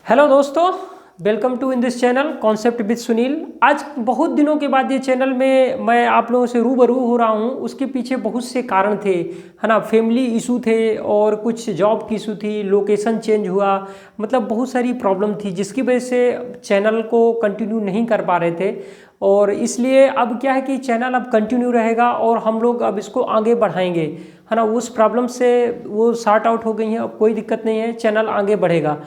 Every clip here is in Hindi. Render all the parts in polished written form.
हेलो दोस्तों, welcome to in this channel concept with Sunil. आज बहुत दिनों के बाद ये चैनल में मैं आप लोगों से रूबरू हो रहा हूँ। उसके पीछे बहुत से कारण थे, है ना। फैमिली इशू थे और कुछ जॉब की इशू थी, लोकेशन चेंज हुआ, मतलब बहुत सारी प्रॉब्लम थी जिसकी वजह से चैनल को कंटिन्यू नहीं कर पा रहे थे। और इसलिए अब क्या है कि चैनल अब कंटिन्यू रहेगा और हम लोग अब इसको आगे बढ़ाएंगे, है ना। उस प्रॉब्लम से वो सॉर्ट आउट हो गई है, अब कोई दिक्कत नहीं है, चैनल आगे बढ़ेगा।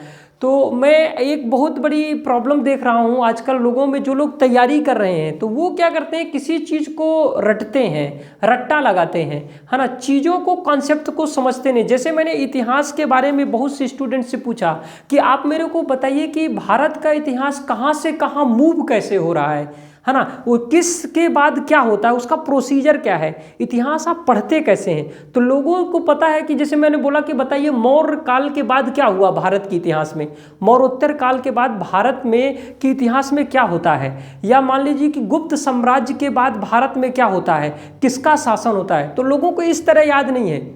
तो मैं एक बहुत बड़ी प्रॉब्लम देख रहा हूँ आजकल लोगों में। जो लोग तैयारी कर रहे हैं तो वो क्या करते हैं, किसी चीज़ को रटते हैं, रट्टा लगाते हैं, है ना। चीज़ों को, कॉन्सेप्ट को समझते नहीं। जैसे मैंने इतिहास के बारे में बहुत से स्टूडेंट से पूछा कि आप मेरे को बताइए कि भारत का इतिहास कहाँ से कहाँ मूव कैसे हो रहा है ना। वो किसके बाद क्या होता है, उसका प्रोसीजर क्या है, इतिहास आप पढ़ते कैसे हैं। तो लोगों को पता है कि जैसे मैंने बोला कि बताइए मौर्य काल के बाद क्या हुआ भारत के इतिहास में, मौर्योत्तर काल के बाद भारत में के इतिहास में क्या होता है, या मान लीजिए कि गुप्त साम्राज्य के बाद भारत में क्या होता है, किसका शासन होता है। तो लोगों को इस तरह याद नहीं है।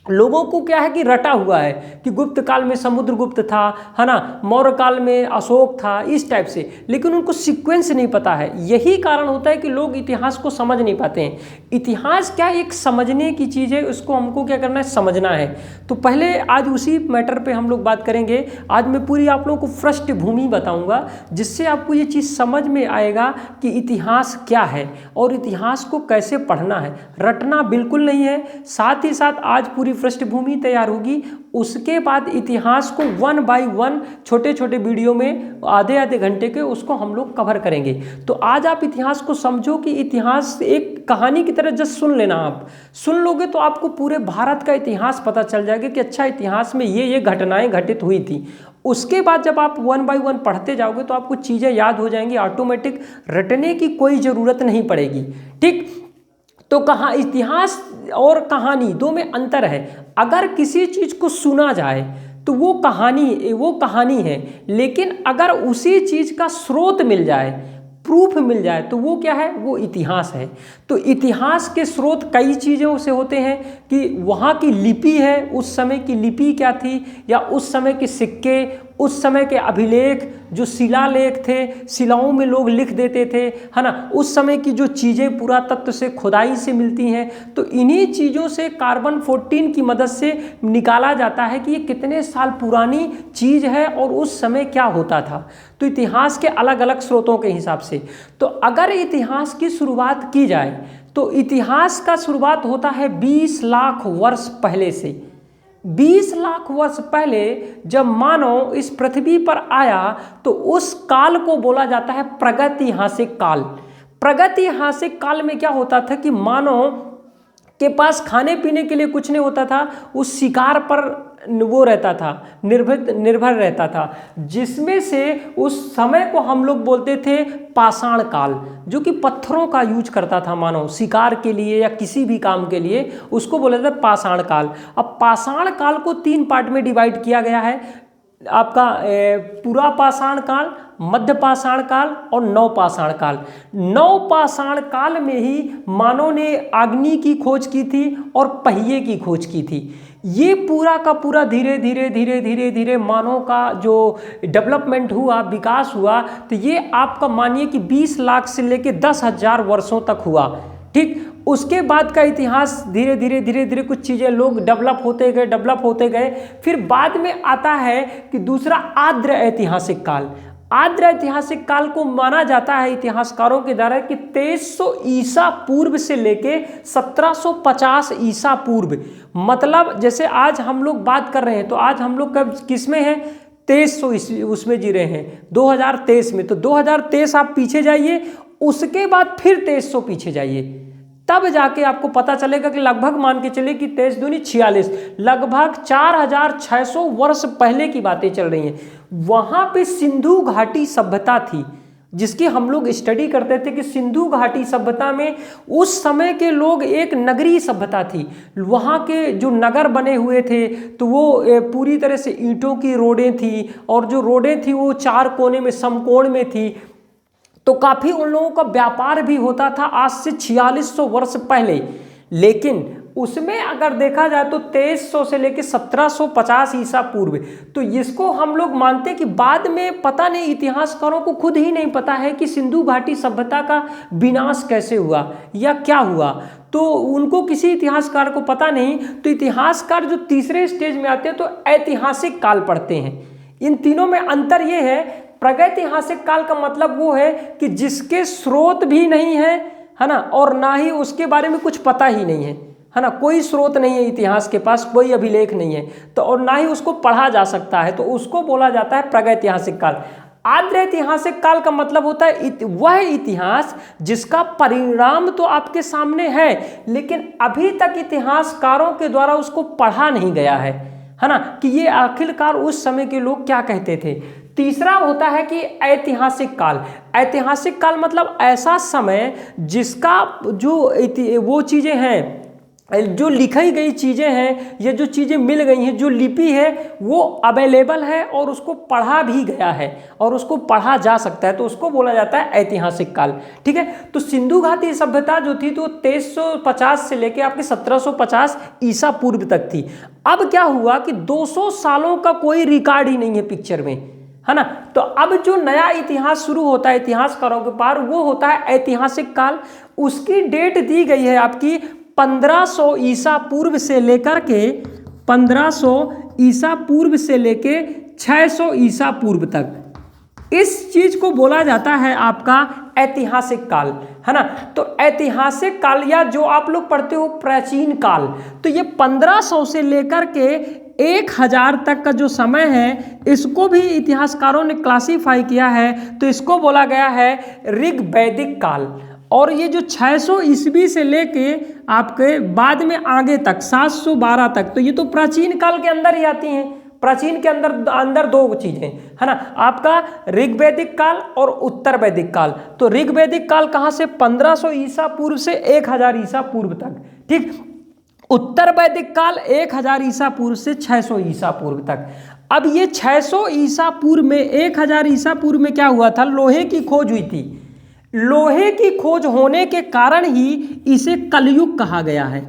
लोगों को क्या है कि रटा हुआ है कि गुप्त काल में समुद्रगुप्त था, है ना, मौर्य काल में अशोक था, इस टाइप से। लेकिन उनको सीक्वेंस नहीं पता है। यही कारण होता है कि लोग इतिहास को समझ नहीं पाते हैं। इतिहास क्या एक समझने की चीज़ है, उसको हमको क्या करना है, समझना है। तो पहले आज उसी मैटर पे हम लोग बात करेंगे। आज मैं पूरी आप लोगों को पृष्ठभूमि बताऊंगा जिससे आपको ये चीज़ समझ में आएगा कि इतिहास क्या है और इतिहास को कैसे पढ़ना है। रटना बिल्कुल नहीं है। साथ ही साथ आज पूरी पृष्ठभूमि तैयार होगी, उसके बाद इतिहास को 1 बाय 1 छोटे छोटे वीडियो में आधे आधे घंटे के उसको हम लोग कवर करेंगे। तो आज आप इतिहास को समझो कि इतिहास एक कहानी की तरह जस्ट सुन लेना। आप सुन लोगे तो आपको पूरे भारत का इतिहास पता चल जाएगा कि अच्छा इतिहास में ये घटनाएं घटित हुई थी। उसके बाद जब आप 1 बाय 1 पढ़ते जाओगे तो आपको चीज़ें याद हो जाएंगी ऑटोमेटिक, रटने की कोई ज़रूरत नहीं पड़ेगी। ठीक, तो कहाँ इतिहास और कहानी दो में अंतर है। अगर किसी चीज़ को सुना जाए तो वो कहानी है, लेकिन अगर उसी चीज़ का स्रोत मिल जाए, प्रूफ मिल जाए, तो वो क्या है, वो इतिहास है। तो इतिहास के स्रोत कई चीज़ों से होते हैं कि वहाँ की लिपि है, उस समय की लिपि क्या थी, या उस समय के सिक्के, उस समय के अभिलेख, जो शिलालेख थे, शिलाओं में लोग लिख देते थे, है ना। उस समय की जो चीज़ें पुरातत्व से, खुदाई से मिलती हैं, तो इन्हीं चीज़ों से कार्बन 14 की मदद से निकाला जाता है कि ये कितने साल पुरानी चीज़ है और उस समय क्या होता था। तो इतिहास के अलग अलग स्रोतों के हिसाब से। तो अगर इतिहास की शुरुआत की जाए तो इतिहास का शुरुआत होता है 20 लाख वर्ष पहले से। 20 लाख वर्ष पहले जब मानव इस पृथ्वी पर आया तो उस काल को बोला जाता है प्रागैतिहासिक काल। प्रागैतिहासिक काल में क्या होता था कि मानव के पास खाने पीने के लिए कुछ नहीं होता था, उस शिकार पर वो रहता था, निर्भर रहता था, जिसमें से उस समय को हम लोग बोलते थे पाषाण काल। जो कि पत्थरों का यूज करता था मानव शिकार के लिए या किसी भी काम के लिए, उसको बोला जाता है पाषाण काल। अब पाषाण काल को 3 पार्ट में डिवाइड किया गया है। आपका पूरा पाषाण काल, मध्य पाषाण काल और नवपाषाण काल। नवपाषाण काल में ही मानव ने अग्नि की खोज की थी और पहिए की खोज की थी। ये पूरा का पूरा धीरे धीरे मानव का जो डेवलपमेंट हुआ, विकास हुआ, तो ये आपका मानिए कि 20 लाख से लेके 10,000 वर्षों तक हुआ। ठीक, उसके बाद का इतिहास धीरे धीरे कुछ चीज़ें लोग डेवलप होते गए। फिर बाद में आता है कि दूसरा आर्द्र ऐतिहासिक काल। आर्द्र ऐतिहासिक काल को माना जाता है इतिहासकारों के द्वारा कि 2300 ईसा पूर्व से लेके 1750 ईसा पूर्व। मतलब जैसे आज हम लोग बात कर रहे हैं तो आज हम लोग कब किस में हैं, 2300 उसमें जी रहे हैं, 2023 में। तो 2023 आप पीछे जाइए, उसके बाद फिर 2300 पीछे जाइए, तब जाके आपको पता चलेगा कि लगभग मान के चले कि 23 दूनी 46, लगभग 4600 वर्ष पहले की बातें चल रही हैं। वहाँ पे सिंधु घाटी सभ्यता थी, जिसकी हम लोग स्टडी करते थे कि सिंधु घाटी सभ्यता में उस समय के लोग एक नगरीय सभ्यता थी। वहाँ के जो नगर बने हुए थे तो वो पूरी तरह से ईंटों की रोडें थी, और जो रोडें थी वो 4 कोने में समकोण में थी। तो काफ़ी उन लोगों का व्यापार भी होता था आज से 4600 वर्ष पहले। लेकिन उसमें अगर देखा जाए तो 2300 से लेकर 1750 ईसा पूर्व, तो इसको हम लोग मानते हैं कि बाद में पता नहीं, इतिहासकारों को खुद ही नहीं पता है कि सिंधु घाटी सभ्यता का विनाश कैसे हुआ या क्या हुआ, तो उनको किसी इतिहासकार को पता नहीं। तो इतिहासकार जो तीसरे स्टेज में आते हैं तो ऐतिहासिक काल पढ़ते हैं। इन तीनों में अंतर ये है, प्रागैतिहासिक काल का मतलब वो है कि जिसके स्रोत भी नहीं है ना, और ना ही उसके बारे में कुछ पता ही नहीं है ना, कोई स्रोत नहीं है इतिहास के पास, कोई अभिलेख नहीं है, तो और ना ही उसको पढ़ा जा सकता है, तो उसको बोला जाता है प्रागैतिहासिक काल। आद्य ऐतिहासिक काल का मतलब होता है वह इतिहास जिसका परिणाम तो आपके सामने है, लेकिन अभी तक इतिहासकारों के द्वारा उसको पढ़ा नहीं गया है ना, कि ये आखिरकार उस समय के लोग क्या कहते थे। तीसरा होता है कि ऐतिहासिक काल। ऐतिहासिक काल मतलब ऐसा समय जिसका जो वो चीज़ें हैं, जो लिखी गई चीज़ें हैं या जो चीज़ें मिल गई हैं, जो लिपि है वो अवेलेबल है और उसको पढ़ा भी गया है और उसको पढ़ा जा सकता है, तो उसको बोला जाता है ऐतिहासिक काल। ठीक है, तो सिंधु घाटी सभ्यता जो थी तो 2350 से लेके आपके 1750 ईसा पूर्व तक थी। अब क्या हुआ कि 200 सालों का कोई रिकॉर्ड ही नहीं है पिक्चर में, है ना। तो अब जो नया इतिहास शुरू होता है इतिहासकारों के पार, वो होता है ऐतिहासिक काल। उसकी डेट दी गई है आपकी 1500 ईसा पूर्व से लेकर के 1500 ईसा पूर्व से लेके 600 ईसा पूर्व तक। इस चीज को बोला जाता है आपका ऐतिहासिक काल, है ना। तो ऐतिहासिक काल या जो आप लोग पढ़ते हो प्राचीन काल, तो ये 1500 से लेकर के 1000 तक का जो समय है, इसको भी इतिहासकारों ने क्लासीफाई किया है, तो इसको बोला गया है ऋग वैदिक काल। और ये जो 600 ईस्वी से लेके आपके बाद में आगे तक 712 तक, तो ये तो प्राचीन काल के अंदर ही आती हैं। प्राचीन के अंदर दो चीजें, है ना, आपका ऋग्वैदिक काल और उत्तर वैदिक काल। तो ऋग्वैदिक काल कहाँ से 1500 ईसा पूर्व से 1000 ईसा पूर्व तक, ठीक। उत्तर वैदिक काल 1000 ईसा पूर्व से 600 ईसा पूर्व तक। अब ये 600 ईसा पूर्व में 1000 ईसा पूर्व में क्या हुआ था, लोहे की खोज हुई थी। लोहे की खोज होने के कारण ही इसे कलयुग कहा गया है।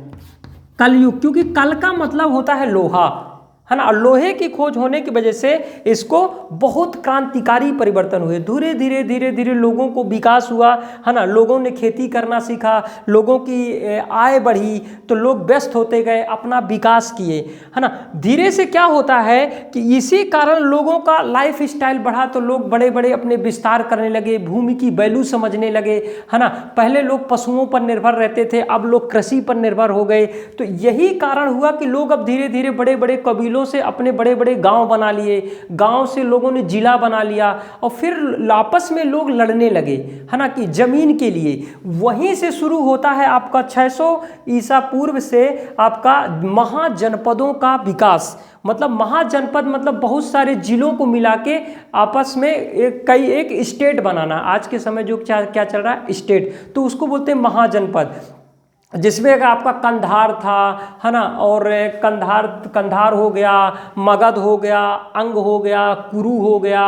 कलयुग, क्योंकि कल का मतलब होता है लोहा, है ना। लोहे की खोज होने की वजह से इसको बहुत क्रांतिकारी परिवर्तन हुए। धीरे धीरे धीरे धीरे लोगों को विकास हुआ, है ना। लोगों ने खेती करना सीखा, लोगों की आय बढ़ी, तो लोग व्यस्त होते गए, अपना विकास किए, है ना। धीरे से क्या होता है कि इसी कारण लोगों का लाइफ स्टाइल बढ़ा, तो लोग बड़े बड़े अपने विस्तार करने लगे, भूमि की वैल्यू समझने लगे, है ना। पहले लोग पशुओं पर निर्भर रहते थे, अब लोग कृषि पर निर्भर हो गए। तो यही कारण हुआ कि लोग अब धीरे धीरे बड़े बड़े कबीलों से अपने बड़े बड़े गांव बना लिए, गांव से लोगों ने जिला बना लिया, और फिर आपस में लोग लड़ने लगे, है ना, कि जमीन के लिए। वहीं से शुरू होता है आपका 600 ईसा पूर्व से आपका महाजनपदों का विकास। मतलब महाजनपद मतलब बहुत सारे जिलों को मिला के आपस में एक स्टेट बनाना। आज के समय जो क्या चल रहा है, स्टेट, तो उसको बोलते हैं महाजनपद। जिसमें आपका कंधार था, है ना, और कंधार हो गया, मगध हो गया, अंग हो गया, कुरु हो गया,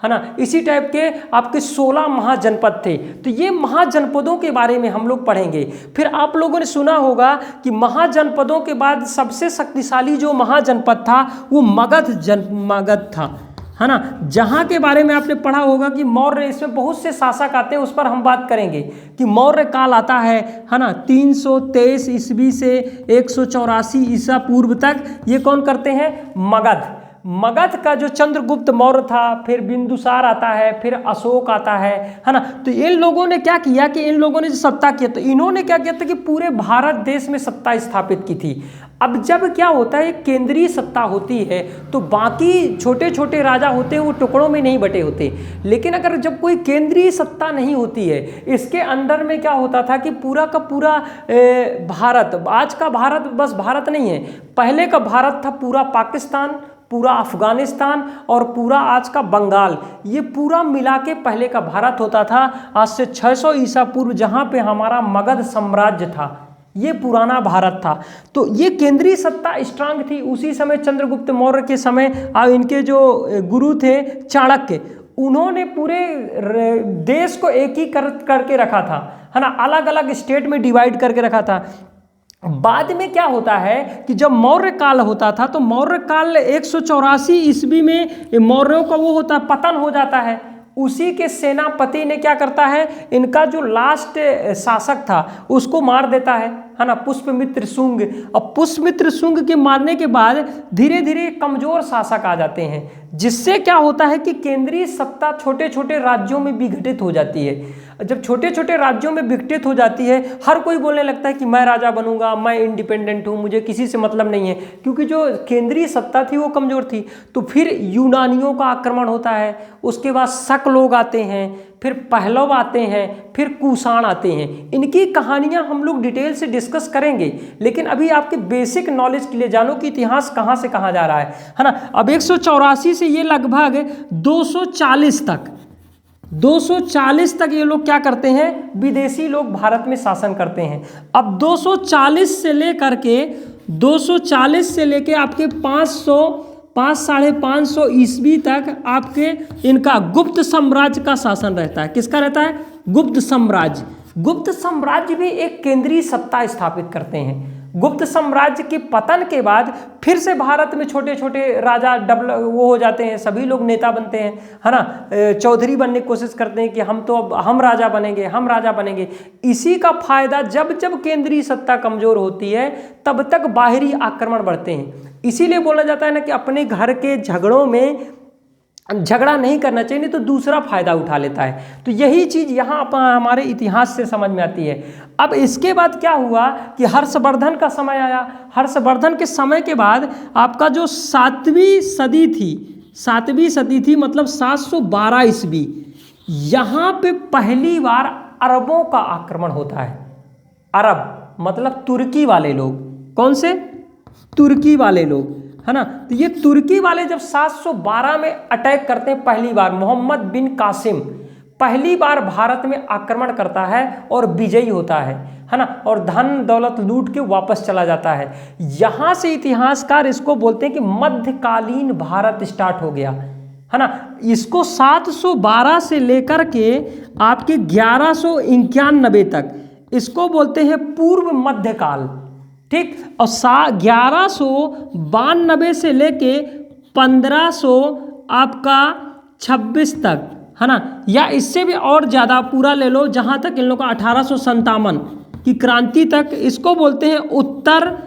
है ना। इसी टाइप के आपके 16 महाजनपद थे। तो ये महाजनपदों के बारे में हम लोग पढ़ेंगे। फिर आप लोगों ने सुना होगा कि महाजनपदों के बाद सबसे शक्तिशाली जो महाजनपद था वो मगध था, है ना। जहाँ के बारे में आपने पढ़ा होगा कि मौर्य, इसमें बहुत से शासक आते हैं, उस पर हम बात करेंगे कि मौर्य काल आता है ना, 323 ईस्वी से 184 ईसा पूर्व तक। ये कौन करते हैं, मगध का जो चंद्रगुप्त मौर्य था, फिर बिंदुसार आता है, फिर अशोक आता है ना। तो इन लोगों ने क्या किया कि इन लोगों ने जो सत्ता किया, तो इन्होंने क्या किया था कि पूरे भारत देश में सत्ता स्थापित की थी। अब जब क्या होता है, केंद्रीय सत्ता होती है, तो बाकी छोटे छोटे राजा होते हैं वो टुकड़ों में नहीं बटे होते। लेकिन अगर जब कोई केंद्रीय सत्ता नहीं होती है, इसके अंडर में क्या होता था कि पूरा का पूरा भारत, आज का भारत बस भारत नहीं है, पहले का भारत था पूरा पाकिस्तान, पूरा अफगानिस्तान और पूरा आज का बंगाल, ये पूरा मिला के पहले का भारत होता था। आज से 600 ईसा पूर्व जहाँ पे हमारा मगध साम्राज्य था, ये पुराना भारत था। तो ये केंद्रीय सत्ता स्ट्रांग थी उसी समय। चंद्रगुप्त मौर्य के समय इनके जो गुरु थे चाणक्य, उन्होंने पूरे देश को एकीकृत करके रखा था, है ना, अलग अलग स्टेट में डिवाइड करके रखा था। बाद में क्या होता है कि जब मौर्य काल होता था तो मौर्य काल 184 ईस्वी में मौर्यों का वो होता है, पतन हो जाता है। उसी के सेनापति ने क्या करता है, इनका जो लास्ट शासक था उसको मार देता है ना, पुष्यमित्र शुंग। और पुष्यमित्र शुंग के मारने के बाद धीरे धीरे कमजोर शासक आ जाते हैं, जिससे क्या होता है कि केंद्रीय सत्ता छोटे छोटे राज्यों में विघटित हो जाती है। जब छोटे छोटे राज्यों में विघटित हो जाती है, हर कोई बोलने लगता है कि मैं राजा बनूंगा, मैं इंडिपेंडेंट हूँ, मुझे किसी से मतलब नहीं है, क्योंकि जो केंद्रीय सत्ता थी वो कमजोर थी। तो फिर यूनानियों का आक्रमण होता है, उसके बाद शक लोग आते हैं, फिर पहलव आते हैं, फिर कुषाण आते हैं। इनकी कहानियां हम लोग डिटेल से डिस्कस करेंगे, लेकिन अभी आपके बेसिक नॉलेज के लिए जानो कि इतिहास कहाँ से कहाँ जा रहा है ना। अब 184 से ये लगभग 240 तक ये लोग क्या करते हैं, विदेशी लोग भारत में शासन करते हैं। अब 240 से लेके आपके 500-550 ईस्वी तक आपके इनका गुप्त साम्राज्य का शासन रहता है। किसका रहता है? गुप्त साम्राज्य। गुप्त साम्राज्य भी एक केंद्रीय सत्ता स्थापित करते हैं। गुप्त साम्राज्य के पतन के बाद फिर से भारत में छोटे छोटे राजा वो हो जाते हैं, सभी लोग नेता बनते हैं, है ना, चौधरी बनने की कोशिश करते हैं कि हम राजा बनेंगे। इसी का फायदा जब जब केंद्रीय सत्ता कमजोर होती है तब तक बाहरी आक्रमण बढ़ते हैं। इसीलिए बोला जाता है ना कि अपने घर के झगड़ों में झगड़ा नहीं करना चाहिए, नहीं तो दूसरा फायदा उठा लेता है। तो यही चीज यहाँ हमारे इतिहास से समझ में आती है। अब इसके बाद क्या हुआ कि हर्षवर्धन का समय आया। हर्षवर्धन के समय के बाद आपका जो 7वीं सदी थी मतलब 712 ईस्वी, यहाँ पे पहली बार अरबों का आक्रमण होता है। अरब मतलब तुर्की वाले लोग। कौन से? तुर्की वाले लोग, है ना। तो ये तुर्की वाले जब 712 में अटैक करते हैं, पहली बार मोहम्मद बिन कासिम पहली बार भारत में आक्रमण करता है और विजयी होता है ना, और धन दौलत लूट के वापस चला जाता है। यहां से इतिहासकार इसको बोलते हैं कि मध्यकालीन भारत स्टार्ट हो गया, है ना। इसको 712 से लेकर के आपके 1191 तक इसको बोलते हैं पूर्व मध्यकाल, ठीक। और 1192 से लेके 1500 आपका 26 तक, है ना, या इससे भी और ज़्यादा पूरा ले लो, जहाँ तक इन लोगों का 1857 की क्रांति तक, इसको बोलते हैं उत्तर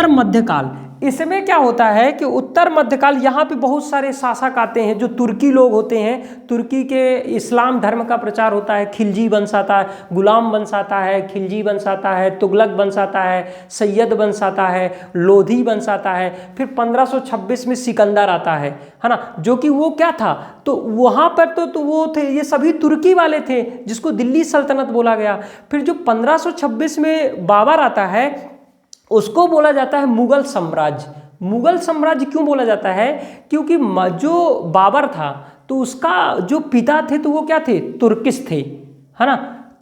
मध्यकाल। इसमें क्या होता है कि उत्तर मध्यकाल यहाँ पे बहुत सारे शासक आते हैं जो तुर्की लोग होते हैं। तुर्की के इस्लाम धर्म का प्रचार होता है। खिलजी वंश आता है, गुलाम वंश आता है, खिलजी वंश आता है, तुगलक वंश आता है, सैयद वंश आता है, लोधी वंश आता है। फिर 1526 में सिकंदर आता है ना, जो कि वो क्या था, तो वहाँ पर तो वो थे, ये सभी तुर्की वाले थे, जिसको दिल्ली सल्तनत बोला गया। फिर जो 1526 में बाबर आता है उसको बोला जाता है मुगल साम्राज्य। मुगल साम्राज्य क्यों बोला जाता है? क्योंकि जो बाबर था तो उसका जो पिता थे तो वो क्या थे? तुर्किश थे, है ना,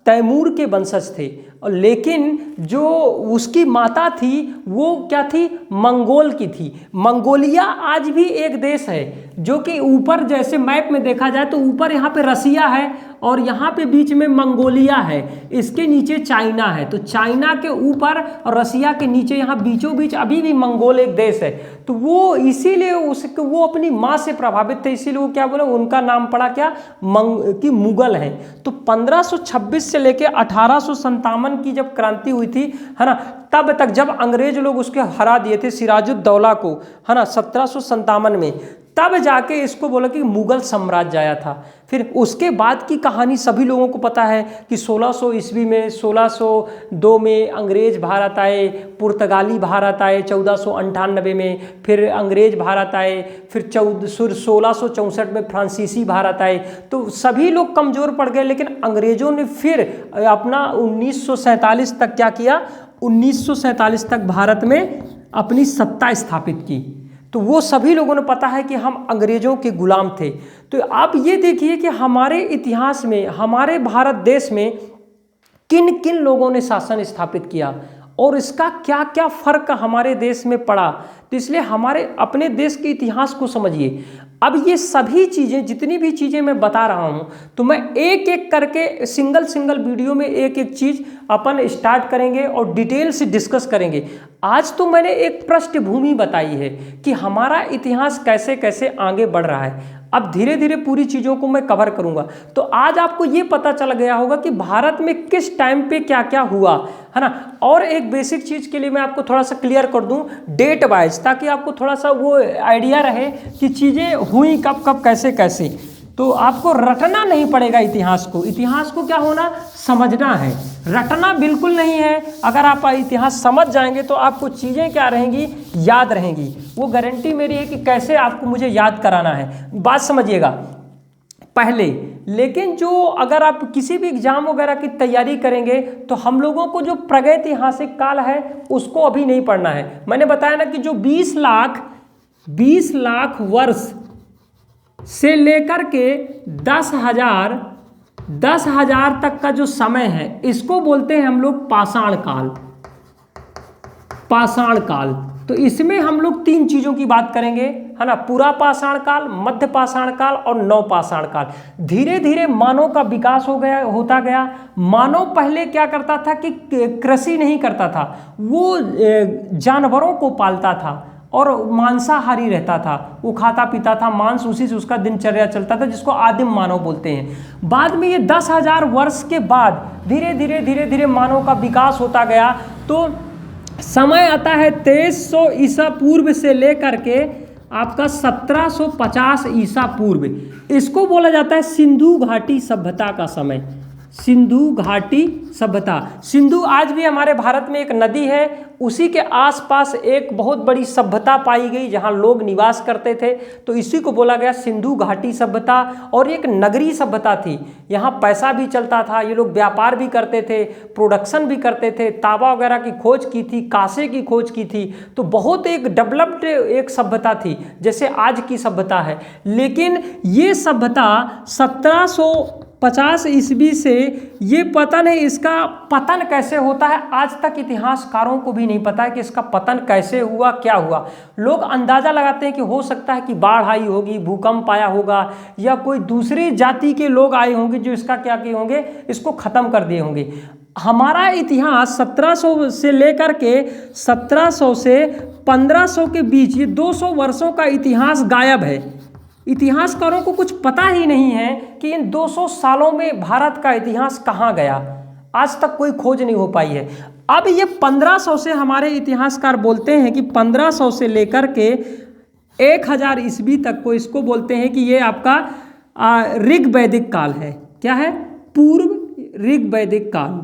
तैमूर के वंशज थे। और लेकिन जो उसकी माता थी वो क्या थी? मंगोल की थी। मंगोलिया आज भी एक देश है जो कि ऊपर जैसे मैप में देखा जाए तो ऊपर यहाँ पे रसिया है और यहाँ पे बीच में मंगोलिया है, इसके नीचे चाइना है। तो चाइना के ऊपर और रसिया के नीचे यहाँ बीचों बीच अभी भी मंगोल एक देश है। तो वो इसीलिए वो अपनी माँ से प्रभावित थे, इसीलिए वो क्या बोले, उनका नाम पड़ा क्या? कि मुगल हैं। तो 1526 से लेके 1857 की जब क्रांति हुई थी, है ना, तब तक जब अंग्रेज लोग उसके हरा दिए थे सिराजुद्दौला को, है ना, 1757 में, तब जाके इसको बोला कि मुगल साम्राज्य आया था। फिर उसके बाद की कहानी सभी लोगों को पता है कि 1600 ईस्वी में 1602 में अंग्रेज भारत आए, पुर्तगाली भारत आए 1498 में, फिर अंग्रेज भारत आए, फिर 1664 में फ्रांसीसी भारत आए। तो सभी लोग कमज़ोर पड़ गए, लेकिन अंग्रेज़ों ने फिर अपना 1947 तक क्या किया? 1947 तक भारत में अपनी सत्ता स्थापित की। तो वो सभी लोगों ने पता है कि हम अंग्रेज़ों के गुलाम थे। तो आप ये देखिए कि हमारे इतिहास में, हमारे भारत देश में किन किन लोगों ने शासन स्थापित किया और इसका क्या क्या फ़र्क हमारे देश में पड़ा। तो इसलिए हमारे अपने देश के इतिहास को समझिए। अब ये सभी चीज़ें, जितनी भी चीज़ें मैं बता रहा हूँ, तो मैं एक एक करके सिंगल सिंगल वीडियो में एक एक चीज़ अपन स्टार्ट करेंगे और डिटेल से डिस्कस करेंगे। आज तो मैंने एक पृष्ठभूमि बताई है कि हमारा इतिहास कैसे कैसे आगे बढ़ रहा है। अब धीरे धीरे पूरी चीज़ों को मैं कवर करूंगा। तो आज आपको ये पता चल गया होगा कि भारत में किस टाइम पे क्या क्या हुआ, है ना। और एक बेसिक चीज़ के लिए मैं आपको थोड़ा सा क्लियर कर दूं डेट वाइज, ताकि आपको थोड़ा सा वो आइडिया रहे कि चीज़ें हुई कब कब कैसे कैसे। तो आपको रटना नहीं पड़ेगा इतिहास को। इतिहास को क्या होना, समझना है, रटना बिल्कुल नहीं है। अगर आप इतिहास समझ जाएंगे तो आपको चीज़ें क्या रहेंगी, याद रहेंगी। वो गारंटी मेरी है कि कैसे आपको मुझे याद कराना है, बात समझिएगा पहले। लेकिन जो अगर आप किसी भी एग्जाम वगैरह की तैयारी करेंगे तो हम लोगों को जो प्रागैतिहासिक काल है उसको अभी नहीं पढ़ना है। मैंने बताया ना कि जो 20 लाख वर्ष से लेकर के 10,000 तक का जो समय है, इसको बोलते हैं हम लोग पाषाण काल। पाषाण काल, तो इसमें हम लोग 3 चीज़ों की बात करेंगे, है ना। पुरा पाषाण काल, मध्य पाषाण काल और नव पाषाण काल। धीरे धीरे मानव का विकास होता गया। मानव पहले क्या करता था कि कृषि नहीं करता था, वो जानवरों को पालता था और मांसाहारी रहता था। वो खाता पीता था मांस, उसी से उसका दिनचर्या चलता था, जिसको आदिम मानव बोलते हैं। बाद में ये 10,000 वर्ष के बाद धीरे धीरे मानव का विकास होता गया। तो समय आता है 2300 ईसा पूर्व से लेकर के आपका 1750 ईसा पूर्व। इसको बोला जाता है सिंधु घाटी सभ्यता का समय। सिंधु घाटी सभ्यता, सिंधु आज भी हमारे भारत में एक नदी है, उसी के आसपास एक बहुत बड़ी सभ्यता पाई गई जहां लोग निवास करते थे, तो इसी को बोला गया सिंधु घाटी सभ्यता। और एक नगरीय सभ्यता थी, यहाँ पैसा भी चलता था, ये लोग व्यापार भी करते थे, प्रोडक्शन भी करते थे, तांबा वगैरह की खोज की थी, कांसे की खोज की थी। तो बहुत एक डेवलप्ड एक सभ्यता थी, जैसे आज की सभ्यता है। लेकिन ये सभ्यता 1750 ईस्वी से, ये पता नहीं इसका पतन कैसे होता है, आज तक इतिहासकारों को भी नहीं पता है कि इसका पतन कैसे हुआ, क्या हुआ। लोग अंदाज़ा लगाते हैं कि हो सकता है कि बाढ़ आई होगी, भूकंप आया होगा, या कोई दूसरी जाति के लोग आए होंगे जो इसका क्या किए होंगे, इसको ख़त्म कर दिए होंगे। हमारा इतिहास 1700 से लेकर के 1700 से 1500 के बीच, ये 200 वर्षों का इतिहास गायब है। इतिहासकारों को कुछ पता ही नहीं है कि इन 200 सालों में भारत का इतिहास कहाँ गया, आज तक कोई खोज नहीं हो पाई है। अब ये 1500 से हमारे इतिहासकार बोलते हैं कि 1500 से लेकर के 1000 ईस्वी तक को इसको बोलते हैं कि ये आपका ऋग वैदिक काल है। क्या है, पूर्व ऋग वैदिक काल।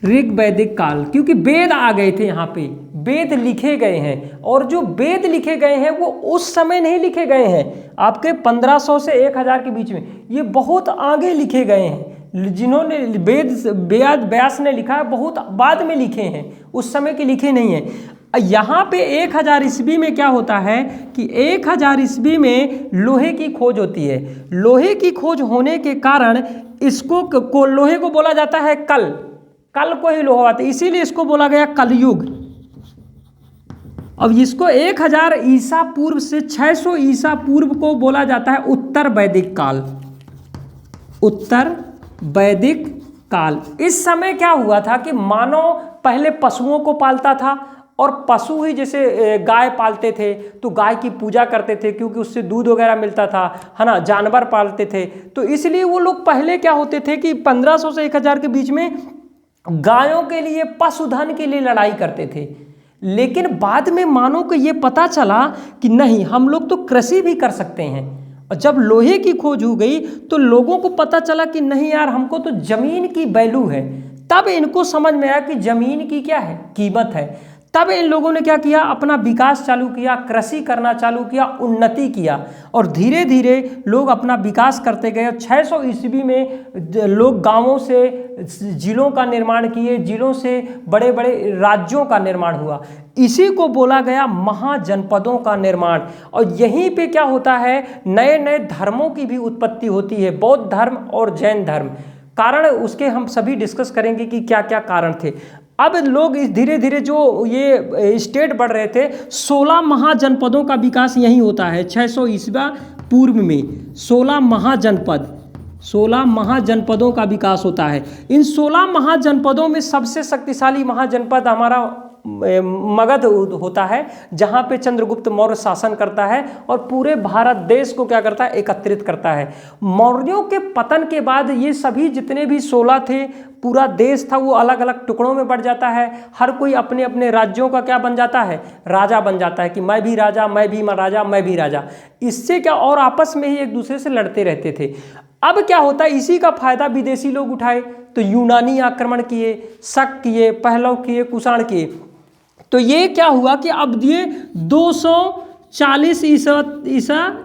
ऋग वैदिक काल, क्योंकि वेद आ गए थे यहाँ पे, वेद लिखे गए हैं, और जो वेद लिखे गए हैं वो उस समय नहीं लिखे गए हैं, आपके 1500 से 1000 के बीच में, ये बहुत आगे लिखे गए हैं। जिन्होंने वेद व्यास ने लिखा है बहुत बाद में लिखे हैं, उस समय के लिखे नहीं हैं। यहाँ पे 1000 ईस्वी में क्या होता है कि 1000 ईस्वी में लोहे की खोज होती है। लोहे की खोज होने के कारण इसको लोहे को बोला जाता है कल को ही लोहा आता है, इसीलिए इसको बोला गया कलयुग। अब इसको 1000 ईसा पूर्व से 600 ईसा पूर्व को बोला जाता है उत्तर वैदिक काल। उत्तर वैदिक काल, इस समय क्या हुआ था कि मानव पहले पशुओं को पालता था, और पशु ही जैसे गाय पालते थे तो गाय की पूजा करते थे, क्योंकि उससे दूध वगैरह मिलता था, है ना। जानवर पालते थे, तो इसलिए वो लोग पहले क्या होते थे कि 1500 से 1000 के बीच में गायों के लिए, पशुधन के लिए लड़ाई करते थे। लेकिन बाद में मानव को ये पता चला कि नहीं, हम लोग तो कृषि भी कर सकते हैं। और जब लोहे की खोज हो गई तो लोगों को पता चला कि नहीं यार, हमको तो जमीन की वैल्यू है। तब इनको समझ में आया कि जमीन की क्या है, कीमत है। तब इन लोगों ने क्या किया, अपना विकास चालू किया, कृषि करना चालू किया, उन्नति किया, और धीरे धीरे लोग अपना विकास करते गए। 600 ईस्वी में लोग गांवों से जिलों का निर्माण किए, जिलों से बड़े बड़े राज्यों का निर्माण हुआ। इसी को बोला गया महाजनपदों का निर्माण। और यहीं पे क्या होता है, नए नए धर्मों की भी उत्पत्ति होती है, बौद्ध धर्म और जैन धर्म। कारण उसके हम सभी डिस्कस करेंगे कि क्या क्या कारण थे। अब लोग इस धीरे धीरे जो ये स्टेट बढ़ रहे थे, 16 महाजनपदों का विकास यहीं होता है 600 ईस्वी पूर्व में। 16 महाजनपदों का विकास होता है। इन 16 महाजनपदों में सबसे शक्तिशाली महाजनपद हमारा मगध होता है, जहां पे चंद्रगुप्त मौर्य शासन करता है और पूरे भारत देश को क्या करता है, एकत्रित करता है। मौर्यों के पतन के बाद ये सभी जितने भी 16 थे, पूरा देश था वो अलग अलग टुकड़ों में बढ़ जाता है। हर कोई अपने अपने राज्यों का क्या बन जाता है, राजा बन जाता है कि मैं भी राजा, मैं भी राजा, मैं भी राजा। इससे क्या, और आपस में ही एक दूसरे से लड़ते रहते थे। अब क्या होता है, इसी का फायदा विदेशी लोग उठाए, तो यूनानी आक्रमण किए, शक किए, पहलव किए, कुषाण किए। तो ये क्या हुआ कि अब ये 240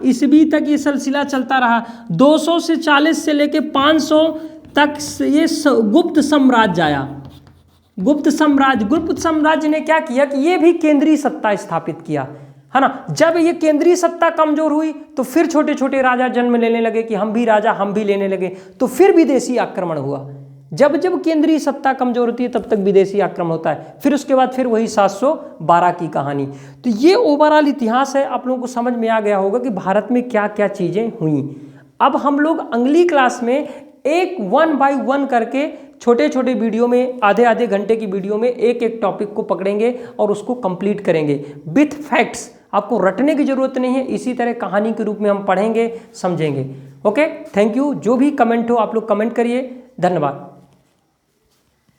ईस्वी तक ये सिलसिला चलता रहा। 200 से 40 से लेके 500 तक ये गुप्त साम्राज्य आया। गुप्त साम्राज्य ने क्या किया कि ये भी केंद्रीय सत्ता स्थापित किया, है ना। जब ये केंद्रीय सत्ता कमजोर हुई तो फिर छोटे छोटे राजा जन्म लेने लगे कि हम भी राजा, हम भी लेने लगे। तो फिर विदेशी आक्रमण हुआ। जब जब केंद्रीय सत्ता कमजोर होती है तब तक विदेशी आक्रमण होता है। फिर उसके बाद फिर वही 712 की कहानी। तो ये ओवरऑल इतिहास है। आप लोगों को समझ में आ गया होगा कि भारत में क्या क्या चीज़ें हुई। अब हम लोग अगली क्लास में एक 1 बाय 1 करके छोटे छोटे वीडियो में, आधे आधे घंटे की वीडियो में एक एक टॉपिक को पकड़ेंगे और उसको कंप्लीट करेंगे विथ फैक्ट्स। आपको रटने की जरूरत नहीं है, इसी तरह कहानी के रूप में हम पढ़ेंगे, समझेंगे। Okay, thank you. जो भी कमेंट हो आप लोग कमेंट करिए। धन्यवाद।